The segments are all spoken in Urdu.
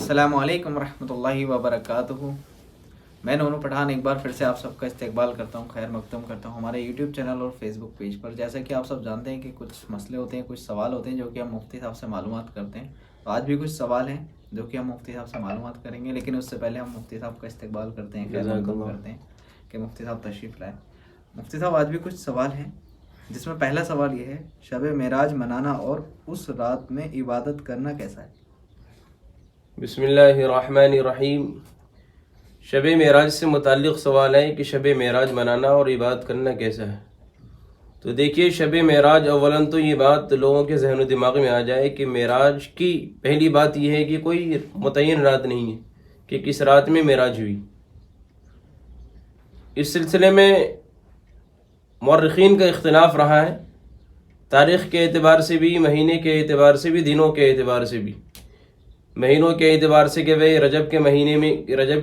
السلام علیکم ورحمۃ اللہ وبرکاتہ. میں نونو پٹھان ایک بار پھر سے آپ سب کا استقبال کرتا ہوں، خیر مقدم کرتا ہوں ہمارے یوٹیوب چینل اور فیس بک پیج پر. جیسا کہ آپ سب جانتے ہیں کہ کچھ مسئلے ہوتے ہیں، کچھ سوال ہوتے ہیں جو کہ ہم مفتی صاحب سے معلومات کرتے ہیں. تو آج بھی کچھ سوال ہیں جو کہ ہم مفتی صاحب سے معلومات کریں گے، لیکن اس سے پہلے ہم مفتی صاحب کا استقبال کرتے ہیں، خیر مقدم کرتے ہیں کہ مفتی صاحب تشریف لائیں. مفتی صاحب آج بھی کچھ سوال ہیں، جس میں پہلا سوال یہ ہے: شب معراج منانا اور اس رات میں عبادت کرنا کیسا ہے؟ بسم اللہ الرحمن الرحیم. شب معراج سے متعلق سوال ہے کہ شب معراج منانا اور عبادت کرنا کیسا ہے. تو دیکھیے، شب معراج اولاً تو یہ بات لوگوں کے ذہن و دماغ میں آ جائے کہ معراج کی پہلی بات یہ ہے کہ کوئی متعین رات نہیں ہے کہ کس رات میں معراج ہوئی. اس سلسلے میں مورخین کا اختلاف رہا ہے، تاریخ کے اعتبار سے بھی، مہینے کے اعتبار سے بھی، دنوں کے اعتبار سے بھی. مہینوں کے اعتبار سے کہ بھئی رجب کے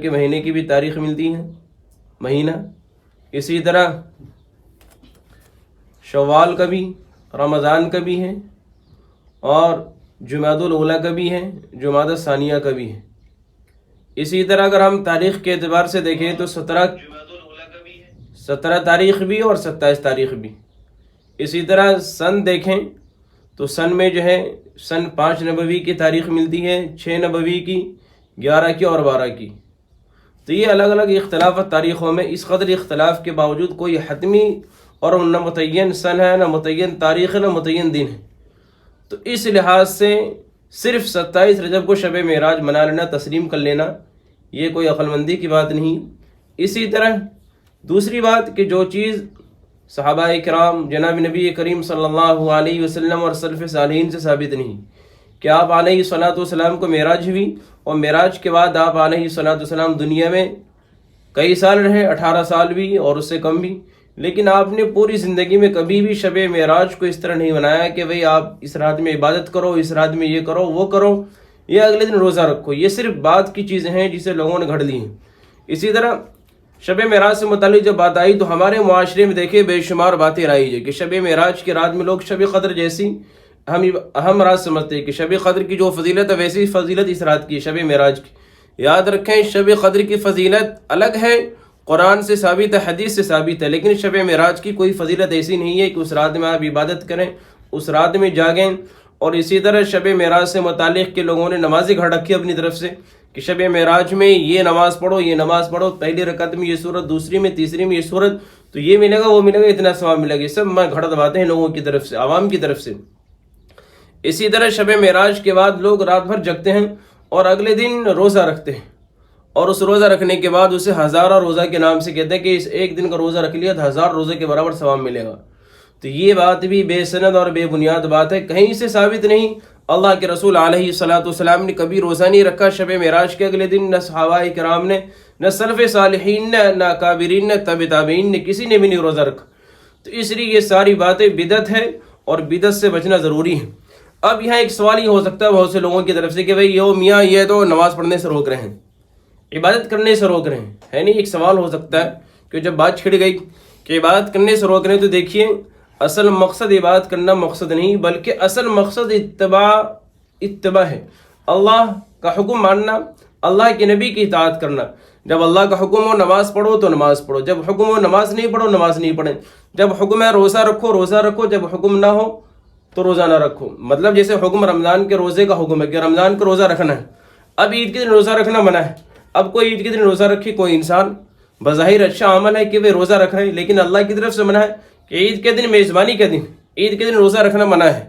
مہینے کی بھی تاریخ ملتی ہے مہینہ، اسی طرح شوال کا بھی، رمضان کا بھی ہے، اور جمادی الاولیٰ کا بھی ہے، جمادی الثانیہ کا بھی ہے. اسی طرح اگر ہم تاریخ کے اعتبار سے دیکھیں تو 17 تاریخ بھی اور 27 تاریخ بھی. اسی طرح سن دیکھیں تو سن میں جو ہے سن 5 نبوی کی تاریخ ملتی ہے، 6 نبوی کی، 11 کی اور 12 کی. تو یہ الگ الگ اختلافات تاریخوں میں. اس قدر اختلاف کے باوجود کوئی حتمی اور نہ متعین سن ہے، نہ متعین تاریخ ہے، نہ متعین دن ہے. تو اس لحاظ سے صرف 27 رجب کو شب معراج منا لینا، تسلیم کر لینا، یہ کوئی عقل مندی کی بات نہیں. اسی طرح دوسری بات کہ جو چیز صحابہ کرام جناب نبی کریم صلی اللہ علیہ وسلم اور سلف صالحین سے ثابت نہیں کہ آپ علیہ الصلوۃ والسلام کو معراج ہوئی اور معراج کے بعد آپ علیہ الصلوۃ والسلام دنیا میں کئی سال رہے، 18 سال بھی اور اس سے کم بھی. لیکن آپ نے پوری زندگی میں کبھی بھی شب معراج کو اس طرح نہیں منایا کہ بھئی آپ اس رات میں عبادت کرو، اس رات میں یہ کرو، وہ کرو، یا اگلے دن روزہ رکھو. یہ صرف بات کی چیزیں ہیں جسے لوگوں نے گھڑ لی ہیں. اسی طرح شب معراج سے متعلق جب بات آئی تو ہمارے معاشرے میں دیکھے بے شمار باتیں رائج ہے کہ شب معراج کی رات میں لوگ شب قدر جیسی اہم رات سمجھتے ہیں کہ شب قدر کی جو فضیلت ہے ویسی فضیلت اس رات کی، شب معراج کی. یاد رکھیں، شب قدر کی فضیلت الگ ہے، قرآن سے ثابت ہے، حدیث سے ثابت ہے، لیکن شب معراج کی کوئی فضیلت ایسی نہیں ہے کہ اس رات میں آپ عبادت کریں، اس رات میں جاگیں. اور اسی طرح شب معراج سے متعلق کے لوگوں نے نمازیں گھڑ رکھی اپنی طرف سے کہ شب معراج میں یہ نماز پڑھو، یہ نماز پڑھو، پہلی رکعت میں یہ سورت، دوسری میں، تیسری میں یہ سورت، تو یہ ملے گا، وہ ملے گا، اتنا ثواب ملے گا. یہ سب گھڑ دباتے ہیں لوگوں کی طرف سے، عوام کی طرف سے. اسی طرح شب معراج کے بعد لوگ رات بھر جگتے ہیں اور اگلے دن روزہ رکھتے ہیں، اور اس روزہ رکھنے کے بعد اسے ہزارہ روزہ کے نام سے کہتے ہیں کہ اس ایک دن کا روزہ رکھ لیا تو 1000 روزے کے برابر ثواب ملے گا. تو یہ بات بھی بے سند اور بے بنیاد بات ہے، کہیں سے ثابت نہیں. اللہ کے رسول علیہ الصلوۃ والسلام نے کبھی روزہ نہیں رکھا شب معراج کے اگلے دن، نہ صحابہ کرام نے، نہ سلف صالحین نے، نہ اکابرین نے، تبع تابعین نے، کسی نے بھی نہیں روزہ رکھا. تو اس لیے یہ ساری باتیں بدعت ہے اور بدعت سے بچنا ضروری ہے. اب یہاں ایک سوال ہی ہو سکتا ہے بہت سے لوگوں کی طرف سے کہ بھئی یہ میاں یہ تو نماز پڑھنے سے روک رہے ہیں، عبادت کرنے سے روک رہے ہیں، ہے نہیں؟ ایک سوال ہو سکتا ہے کہ جب بات چھڑ گئی کہ عبادت کرنے سے روک رہے ہیں، تو دیکھیے اصل مقصد عبادت کرنا مقصد نہیں، بلکہ اصل مقصد اتباع ہے. اللہ کا حکم ماننا، اللہ کے نبی کی اطاعت کرنا. جب اللہ کا حکم ہو نماز پڑھو تو نماز پڑھو، جب حکم ہو نماز نہیں پڑھو نماز نہیں پڑھیں. جب حکم ہے روزہ رکھو روزہ رکھو، جب حکم نہ ہو تو روزہ نہ رکھو. مطلب جیسے حکم رمضان کے روزے کا حکم ہے کہ رمضان کا روزہ رکھنا ہے، اب عید کے دن روزہ رکھنا منع ہے. اب کوئی عید کے دن روزہ رکھے کوئی انسان، بظاہر اچھا عمل ہے کہ وہ روزہ رکھ رہے ہیں، لیکن اللہ کی طرف سے منع ہے کہ عید کے دن میزبانی کے دن، عید کے دن روزہ رکھنا منع ہے.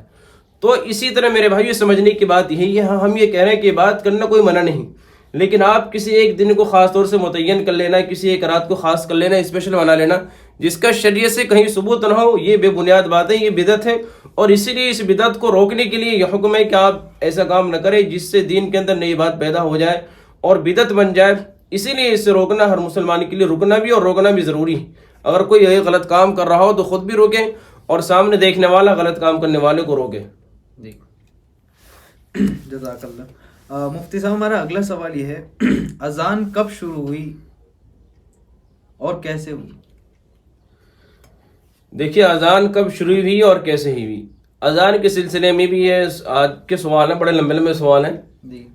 تو اسی طرح میرے بھائیو سمجھنے کی بات یہی ہے، ہم یہ کہہ رہے ہیں کہ بات کرنا کوئی منع نہیں، لیکن آپ کسی ایک دن کو خاص طور سے متعین کر لینا، کسی ایک رات کو خاص کر لینا، اسپیشل بنا لینا، جس کا شریعت سے کہیں ثبوت نہ ہو، یہ بے بنیاد بات ہے، یہ بدعت ہے. اور اسی لیے اس بدعت کو روکنے کے لیے یہ حکم ہے کہ آپ ایسا کام نہ کریں جس سے دین کے اندر نئی بات پیدا ہو جائے اور بدعت بن جائے. اسی لیے اس سے روکنا ہر مسلمان کے لیے، رکنا بھی اور روکنا بھی ضروری ہے. اگر کوئی غلط کام کر رہا ہو تو خود بھی روکیں اور سامنے دیکھنے والا غلط کام کرنے والے کو روکے. جی جزاک اللہ. مفتی صاحب ہمارا اگلا سوال یہ ہے: اذان کب شروع ہوئی اور کیسے ہوئی؟ دیکھیے اذان کب شروع ہوئی اور کیسے ہوئی، اذان کے سلسلے میں بھی یہ آج کے سوال ہیں، بڑے لمبے لمبے سوال ہیں جی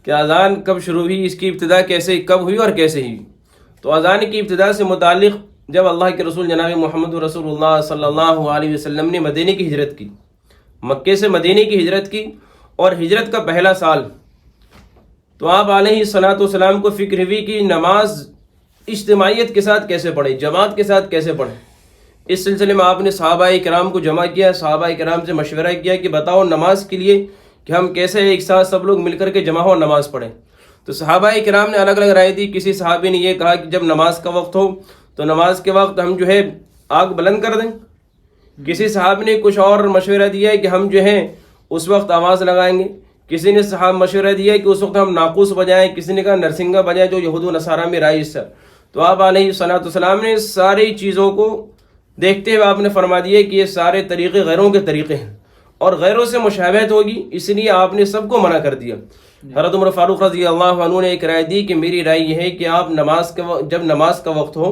کہ اذان کب شروع ہوئی، اس کی ابتدا کیسے کب ہوئی اور کیسے ہوئی. تو اذان کی ابتدا سے متعلق جب اللہ کے رسول جناب محمد رسول اللہ صلی اللہ علیہ وسلم نے مدینے کی ہجرت کی، مکے سے مدینے کی ہجرت کی، اور ہجرت کا پہلا سال، تو آپ علیہ الصلوۃ والسلام کو فکر ہوئی کہ نماز اجتماعیت کے ساتھ کیسے پڑھیں، جماعت کے ساتھ کیسے پڑھیں. اس سلسلے میں آپ نے صحابہ کرام کو جمع کیا، صحابہ کرام سے مشورہ کیا کہ بتاؤ نماز کے لیے کہ ہم کیسے ایک ساتھ سب لوگ مل کر کے جمع ہو اور نماز پڑھیں. تو صحابہ کرام نے الگ الگ رائے دی. کسی صحابی نے یہ کہا کہ جب نماز کا وقت ہو تو نماز کے وقت ہم جو ہے آگ بلند کر دیں. کسی صحابی نے کچھ اور مشورہ دیا کہ ہم جو ہے اس وقت آواز لگائیں گے. کسی نے مشورہ دیا کہ اس وقت ہم ناقوس بجائیں. کسی نے کہا نرسنگا بجائیں جو یہود و نصارہ میں رائج ہے. تو آپ علیہ الصلوۃ والسلام نے ساری چیزوں کو دیکھتے ہوئے آپ نے فرما دیا کہ یہ سارے طریقے غیروں کے طریقے ہیں اور غیروں سے مشابہت ہوگی، اس لیے آپ نے سب کو منع کر دیا. حضرت عمر فاروق رضی اللہ عنہ نے ایک رائے دی کہ میری رائے یہ ہے کہ آپ جب نماز کا وقت ہو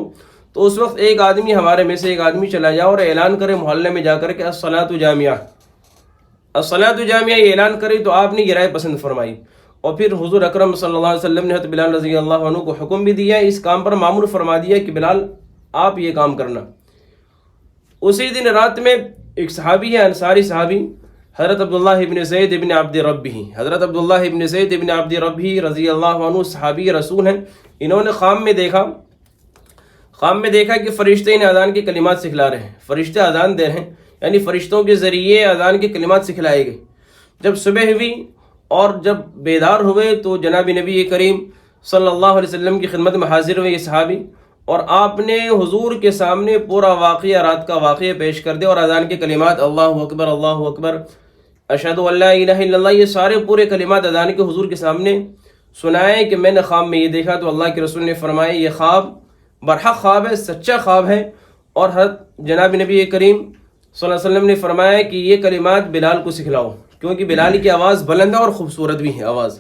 تو اس وقت ایک آدمی ہمارے میں سے ایک آدمی چلا جائے اور اعلان کرے محلے میں جا کر کے الصلاۃ جامعہ، الصلاۃ جامعہ یہ اعلان کرے. تو آپ نے یہ رائے پسند فرمائی اور پھر حضور اکرم صلی اللہ علیہ وسلم نے حضرت بلال رضی اللہ عنہ کو حکم بھی دیا، اس کام پر مامور فرما دیا کہ بلال آپ یہ کام کرنا. اسی دن رات میں ایک صحابی ہے، انصاری صحابی، حضرت عبداللہ ابن زید ابن عبد ربہ، حضرت عبداللہ ابن زید ابن عبد ربہ رضی اللہ عنہ صحابی رسول ہیں. انہوں نے خواب میں دیکھا کہ فرشتے انہیں اذان کے کلمات سکھلا رہے ہیں. فرشتے اذان دے رہے ہیں، یعنی فرشتوں کے ذریعے اذان کے کلمات سکھلائے گئے. جب صبح ہوئی اور جب بیدار ہوئے تو جناب نبی کریم صلی اللہ علیہ وسلم کی خدمت میں حاضر ہوئے یہ صحابی، اور آپ نے حضور کے سامنے پورا واقعہ، رات کا واقعہ پیش کر دیا اور اذان کے کلمات اللہ اکبر اللہ اکبر اشہد ان لا الہ الا اللہ، یہ سارے پورے کلمات اذان کے حضور کے سامنے سنائے کہ میں نے خواب میں یہ دیکھا. تو اللہ کے رسول نے فرمایا یہ خواب برحق خواب ہے، سچا خواب ہے. اور حضرت جناب نبی کریم صلی اللہ علیہ وسلم نے فرمایا کہ یہ کلمات بلال کو سکھلاؤ، کیونکہ بلال کی آواز بلند ہے اور خوبصورت بھی ہے آواز.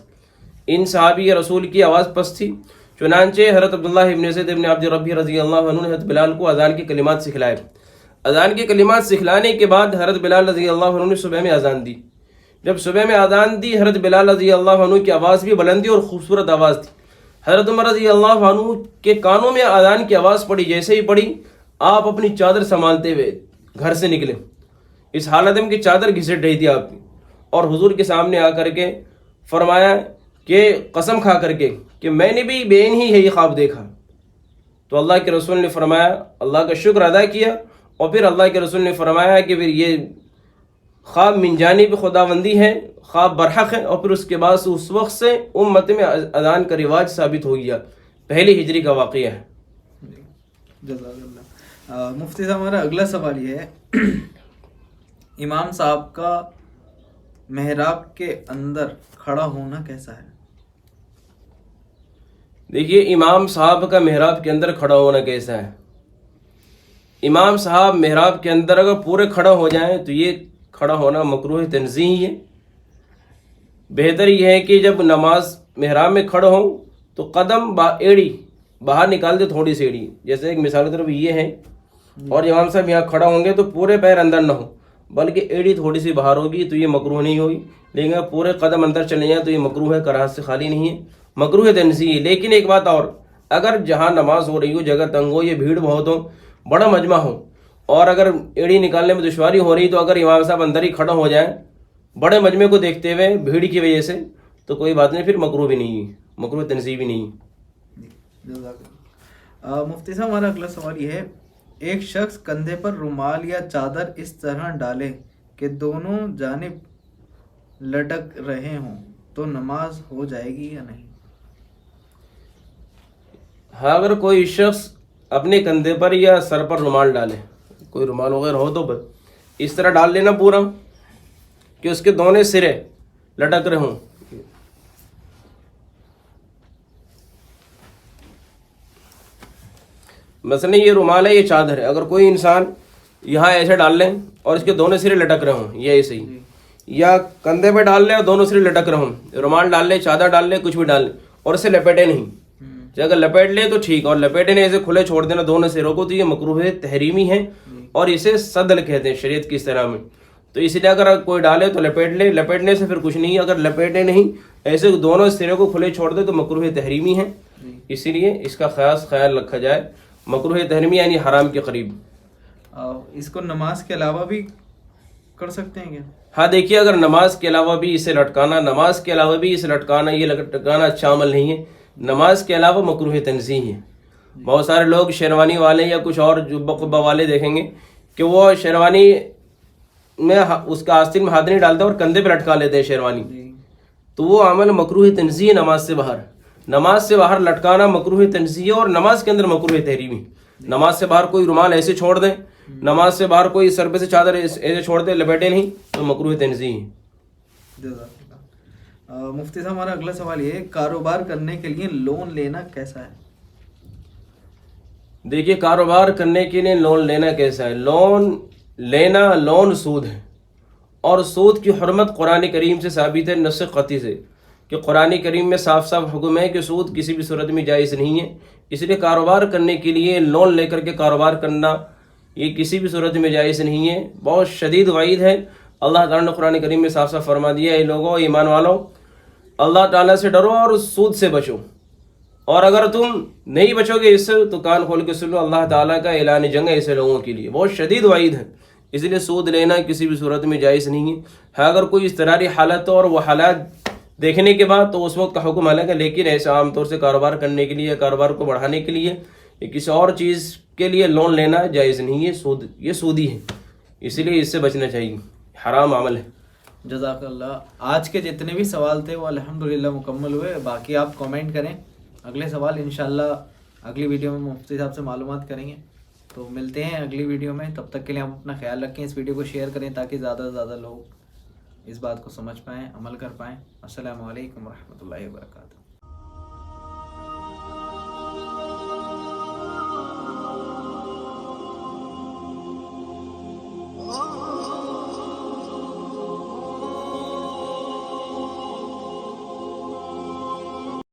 ان صحابی رسول کی آواز پست تھی. چنانچہ حضرت عبداللہ ابن زید ابن عبد ربہ رضی اللہ عنہ نے حضرت بلال کو اذان کے کلمات سکھلائے. اذان کے کلمات سکھلانے کے بعد حضرت بلال رضی اللہ عنہ نے صبح میں اذان دی. جب صبح میں اذان دی، حضرت بلال رضی اللہ عنہ کی آواز بھی بلند تھی اور خوبصورت آواز تھی. حضرت عمر رضی اللہ عنہ کے کانوں میں اذان کی آواز پڑی. جیسے ہی پڑی آپ اپنی چادر سنبھالتے ہوئے گھر سے نکلے. اس حالت میں کہ چادر گھسٹ رہی تھی آپ کی، اور حضور کے سامنے آ کر کے فرمایا کہ قسم کھا کر کے کہ میں نے بھی بے عین ہی یہ خواب دیکھا. تو اللہ کے رسول نے فرمایا، اللہ کا شکر ادا کیا، اور پھر اللہ کے رسول نے فرمایا کہ پھر یہ خواب من جانب خداوندی ہے، خواب برحق ہے. اور پھر اس کے بعد اس وقت سے امت میں اذان کا رواج ثابت ہو گیا. پہلی ہجری کا واقعہ ہے. جزاک اللہ. مفتی صاحب ہمارا اگلا سوال یہ ہے، امام صاحب کا محراب کے اندر کھڑا ہونا کیسا ہے؟ دیکھیے امام صاحب کا محراب کے اندر کھڑا ہونا کیسا ہے. امام صاحب محراب کے اندر اگر پورے کھڑا ہو جائیں تو یہ کھڑا ہونا مکروہ تنزیہی ہے. بہتر یہ ہے کہ جب نماز محراب میں کھڑا ہوں تو قدم ایڑی باہر نکال دے، تھوڑی سی ایڑی. جیسے ایک مثال کی طرف یہ ہے، اور امام صاحب یہاں کھڑا ہوں گے تو پورے پیر اندر نہ ہو بلکہ ایڑی تھوڑی سی باہر ہوگی، تو یہ مکروہ نہیں ہوگی. لیکن پورے قدم اندر چلے جائیں تو یہ مکروہ ہے، کراہت سے خالی نہیں ہے، مکروہ تنزیہی. لیکن ایک بات اور، اگر جہاں نماز ہو رہی ہو جگہ تنگ ہو، یہ بھیڑ بہت ہو، بڑا مجمع ہو، اور اگر ایڑی نکالنے میں دشواری ہو رہی تو اگر امام صاحب اندر ہی کھڑا ہو جائیں بڑے مجمع کو دیکھتے ہوئے بھیڑ کی وجہ سے، تو کوئی بات نہیں، پھر مکروہ بھی نہیں ہے، مکروہ تنزیہی بھی نہیں ہے. مفتی صاحب ہمارا اگلا سوال یہ ہے، ایک شخص کندھے پر رومال یا چادر اس طرح ڈالے کہ دونوں جانب لٹک رہے ہوں تو نماز ہو جائے گی یا نہیں؟ ہاں، اگر کوئی شخص اپنے کندھے پر یا سر پر رومال ڈالے، کوئی رومال وغیرہ ہو تو بس اس طرح ڈال لینا پورا کہ اس کے دونوں سرے لٹک رہے ہوں. مثلا یہ رومال ہے، یہ چادر ہے، اگر کوئی انسان یہاں ایسے ڈال لیں اور اس کے دونوں سرے لٹک رہے ہوں، یہ ایسے ہی، یا کندھے پہ ڈال لیں اور دونوں سرے لٹک رہے ہوں، رومال ڈال لیں، چادر ڈال لیں، کچھ بھی ڈال لیں، اور اسے لپیٹے نہیں. اگر لپیٹ لے تو ٹھیک، اور لپیٹے نہیں ایسے کھلے چھوڑ دینا دونوں سروں کو، تو یہ مکروہ تحریمی ہے اور اسے صدل کہتے ہیں شریعت کی اصطلاح میں. تو اس لیے اگر کوئی ڈالے تو لپیٹ لے، لپیٹنے سے پھر کچھ نہیں. اگر لپیٹے نہیں ایسے دونوں سرے کو کھلے چھوڑ دے تو مکروہ تحریمی ہے، جی اسی لیے اس کا خیال رکھا جائے. مکروہ تحریمی یعنی حرام کے قریب. اس کو نماز کے علاوہ بھی کر سکتے ہیں کیا؟ ہاں دیکھیے، اگر نماز کے علاوہ بھی اسے لٹکانا یہ لٹکانا اچھا عمل نہیں ہے. نماز کے علاوہ مکروہ تنزیہ ہے. بہت سارے لوگ شیروانی والے یا کچھ اور جبہ قبہ والے دیکھیں گے کہ وہ شیروانی میں اس کا آستین میں ہاتھ نہیں ڈالتے اور کندھے پہ لٹکا لیتے ہیں شیروانی، جی تو وہ عمل مکروہ تنزیہ ہے. نماز سے باہر لٹکانا مکروہ تنزیہ اور نماز کے اندر مکروہ تحریمی. نماز سے باہر کوئی رومال ایسے چھوڑ دیں، نماز سے باہر کوئی سر پہ سے چادر ایسے چھوڑ دیں، لپیٹے نہیں، تو مکروہ تنزیہ ہے. جزاک اللہ. مفتی صاحب ہمارا اگلا سوال یہ ہے، کاروبار کرنے کے لیے لون لینا کیسا ہے؟ دیکھیے، کاروبار کرنے کے لیے لون لینا کیسا ہے؟ لون سود ہے، اور سود کی حرمت قرآن کریم سے ثابت ہے، نص قطعی سے، کہ قرآن کریم میں صاف حکم ہے کہ سود کسی بھی صورت میں جائز نہیں ہے. اس لیے کاروبار کرنے کے لیے لون لے کر کے کاروبار کرنا یہ کسی بھی صورت میں جائز نہیں ہے. بہت شدید وعید ہے. اللہ تعالیٰ نے قرآن کریم میں صاف فرما دیا ہے، اے لوگوں، ایمان والوں، اللہ تعالیٰ سے ڈرو اور سود سے بچو، اور اگر تم نہیں بچو گے اس سے تو کان کھول کے سن لو، اللہ تعالیٰ کا اعلان جنگ ہے ایسے لوگوں کے لیے. بہت شدید وعید ہے. اس لیے سود لینا کسی بھی صورت میں جائز نہیں ہے. اگر کوئی اضطراری حالت ہو اور وہ حالات دیکھنے کے بعد تو اس وقت کا حکم الگ ہے، لیکن ایسا عام طور سے کاروبار کرنے کے لیے، کاروبار کو بڑھانے کے لیے یا کسی اور چیز کے لیے لون لینا جائز نہیں ہے. یہ سودی ہے، اسی لیے اس سے بچنا چاہیے، حرام عمل ہے. جزاک اللہ. آج کے جتنے بھی سوال تھے وہ الحمدللہ مکمل ہوئے. باقی آپ کامنٹ کریں، اگلے سوال انشاءاللہ اگلی ویڈیو میں مفتی صاحب سے معلومات کریں گے. تو ملتے ہیں اگلی ویڈیو میں، تب تک کے لیے آپ اپنا خیال رکھیں. اس ویڈیو کو شیئر کریں تاکہ زیادہ سے زیادہ لوگ اس بات کو سمجھ پائیں، عمل کر پائیں. السلام علیکم ورحمۃ اللہ وبرکاتہ.